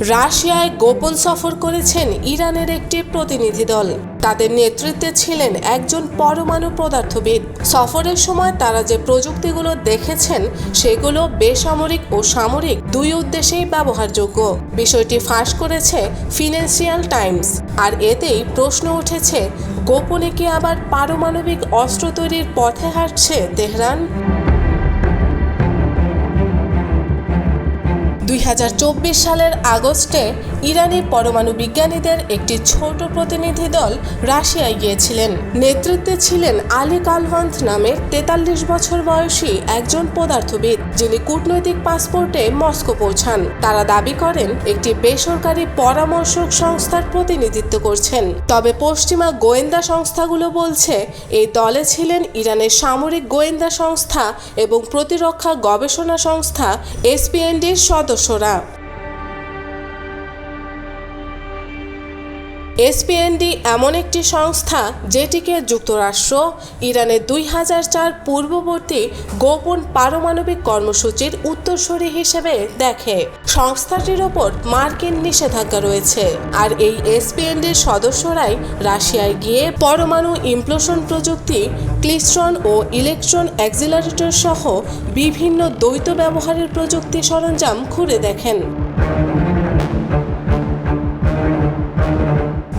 রাশিয়ায় গোপন সফর করেছেন ইরানের একটি প্রতিনিধি দল। তাদের নেতৃত্বে ছিলেন একজন পরমাণু পদার্থবিদ। সফরের সময় তারা যে প্রযুক্তিগুলো দেখেছেন সেগুলো বেসামরিক ও সামরিক দুই উদ্দেশ্যেই ব্যবহারযোগ্য। বিষয়টি ফাঁস করেছে ফিনান্সিয়াল টাইমস। আর এতেই প্রশ্ন উঠেছে, গোপনে কি আবার পারমাণবিক অস্ত্র তৈরির পথে হাঁটছে তেহরান? 2024 সালের আগস্টে ইরানি পরমাণু বিজ্ঞানীদের একটি ছোট প্রতিনিধি দল রাশিয়ায় গিয়েছিলেন। নেতৃত্বে ছিলেন আলী কালভান্ত নামের 43 বছর বয়সী একজন পদার্থবিদ, যিনি কূটনৈতিক পাসপোর্টে মস্কো পৌঁছান। তারা দাবি করেন একটি বেসরকারি পরামর্শক সংস্থার প্রতিনিধিত্ব করছেন। তবে পশ্চিমা গোয়েন্দা সংস্থাগুলো বলছে এই দলে ছিলেন ইরানের সামরিক গোয়েন্দা সংস্থা এবং প্রতিরক্ষা গবেষণা সংস্থা এসপিএনডির সদস্যরা। এসপিএনডি এমন একটি সংস্থা যেটিকে যুক্তরাষ্ট্র ইরানের 2004 পূর্ববর্তী গোপন পারমাণবিক কর্মসূচির উত্তরসূরি হিসেবে দেখে। সংস্থাটির ওপর মার্কিন নিষেধাজ্ঞা রয়েছে। আর এই এসপিএনডির সদস্যরাই রাশিয়ায় গিয়ে পরমাণু ইমপ্লোশন প্রযুক্তি, ক্লিস্ট্রন ও ইলেকট্রন অ্যাক্সিলারেটর সহ বিভিন্ন দ্বৈত ব্যবহারের প্রযুক্তি সরঞ্জাম ঘুরে দেখেন।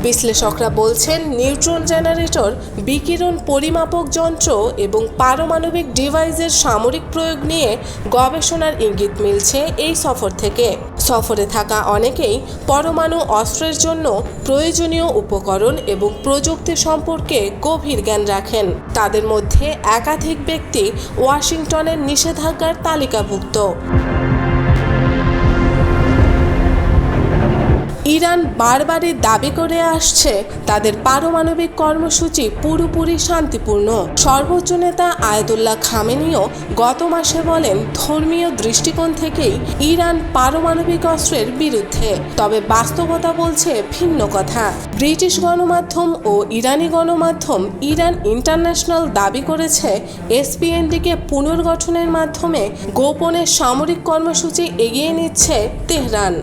বিশ্লেষকরা বলছেন, নিউট্রন জেনারেটর, বিকিরণ পরিমাপক যন্ত্র এবং পারমাণবিক ডিভাইসের সামরিক প্রয়োগ নিয়ে গবেষণার ইঙ্গিত মিলছে এই সফর থেকে। সফরে থাকা অনেকেই পরমাণু অস্ত্রের জন্য প্রয়োজনীয় উপকরণ এবং প্রযুক্তি সম্পর্কে গভীর জ্ঞান রাখেন। তাদের মধ্যে একাধিক ব্যক্তি ওয়াশিংটনের নিষেধাজ্ঞার তালিকাভুক্ত। ইরান বারবারই দাবি করে আসছে তাদের পারমাণবিক কর্মসূচি পুরোপুরি শান্তিপূর্ণ। সর্বোচ্চ নেতা আয়াতুল্লাহ খামেনিও গত মাসে বলেন, ধর্মীয় দৃষ্টিকোণ থেকেই ইরান পারমাণবিক অস্ত্রের বিরুদ্ধে। তবে বাস্তবতা বলছে ভিন্ন কথা। ব্রিটিশ গণমাধ্যম ও ইরানি গণমাধ্যম ইরান ইন্টারন্যাশনাল দাবি করেছে এসপিএনডিকে পুনর্গঠনের মাধ্যমে গোপনে সামরিক কর্মসূচি এগিয়ে নিচ্ছে তেহরান।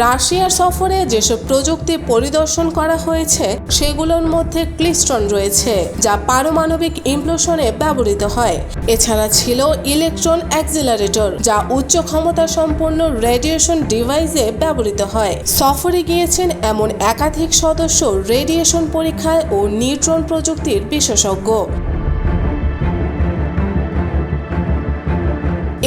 রাশিয়ার সফরে যেসব প্রযুক্তি পরিদর্শন করা হয়েছে সেগুলোর মধ্যে ক্লিস্ট্রন রয়েছে, যা পারমাণবিক ইমপ্লোশনে ব্যবহৃত হয়। এছাড়া ছিল ইলেকট্রন অ্যাক্সিলারেটর, যা উচ্চ ক্ষমতা সম্পন্ন রেডিয়েশন ডিভাইসে ব্যবহৃত হয়। সফরে গিয়েছেন এমন একাধিক সদস্য রেডিয়েশন পরীক্ষায় ও নিউট্রন প্রযুক্তির বিশেষজ্ঞ।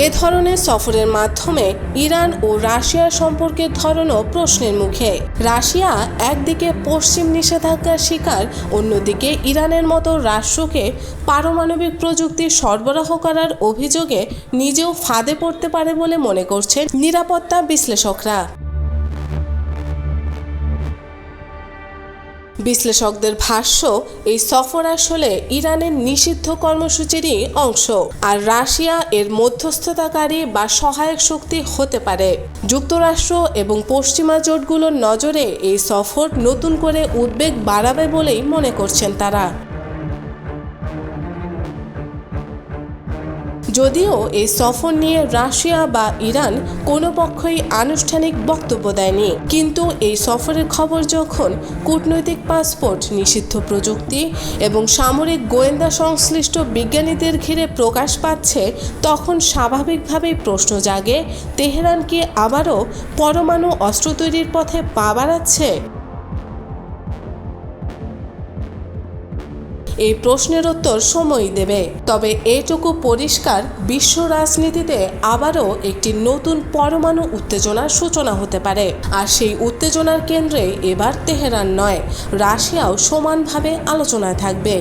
এ ধরনের সফরের মাধ্যমে ইরান ও রাশিয়ার সম্পর্কের ধরনও প্রশ্নের মুখে। রাশিয়া একদিকে পশ্চিম নিষেধাজ্ঞার শিকার, অন্যদিকে ইরানের মতো রাষ্ট্রকে পারমাণবিক প্রযুক্তি সরবরাহ করার অভিযোগে নিজেও ফাঁদে পড়তে পারে বলে মনে করছেন নিরাপত্তা বিশ্লেষকরা। বিশ্লেষকদের ভাষ্য, এই সফর আসলে ইরানের নিষিদ্ধ কর্মসূচিরই অংশ, আর রাশিয়া এর মধ্যস্থতাকারী বা সহায়ক শক্তি হতে পারে। যুক্তরাষ্ট্র এবং পশ্চিমা জোটগুলোর নজরে এই সফর নতুন করে উদ্বেগ বাড়াবে বলেই মনে করছেন তারা। যদিও এই সফর নিয়ে রাশিয়া বা ইরান কোনো পক্ষই আনুষ্ঠানিক বক্তব্য দেয়নি, কিন্তু এই সফরের খবর যখন কূটনৈতিক পাসপোর্ট, নিষিদ্ধ প্রযুক্তি এবং সামরিক গোয়েন্দা সংশ্লিষ্ট বিজ্ঞানীদের ঘিরে প্রকাশ পাচ্ছে, তখন স্বাভাবিকভাবেই প্রশ্ন জাগে, তেহরান কি আবারও পরমাণু অস্ত্র তৈরির পথে পা বাড়াচ্ছে? এই প্রশ্নের উত্তর সময়ই দেবে। তবে এটুকু পরিষ্কার, বিশ্ব রাজনীতিতে আবারও একটি নতুন পরমাণু উত্তেজনার সূচনা হতে পারে। আর সেই উত্তেজনার কেন্দ্রে এবার তেহরান নয়, রাশিয়াও সমানভাবে আলোচনায় থাকবে।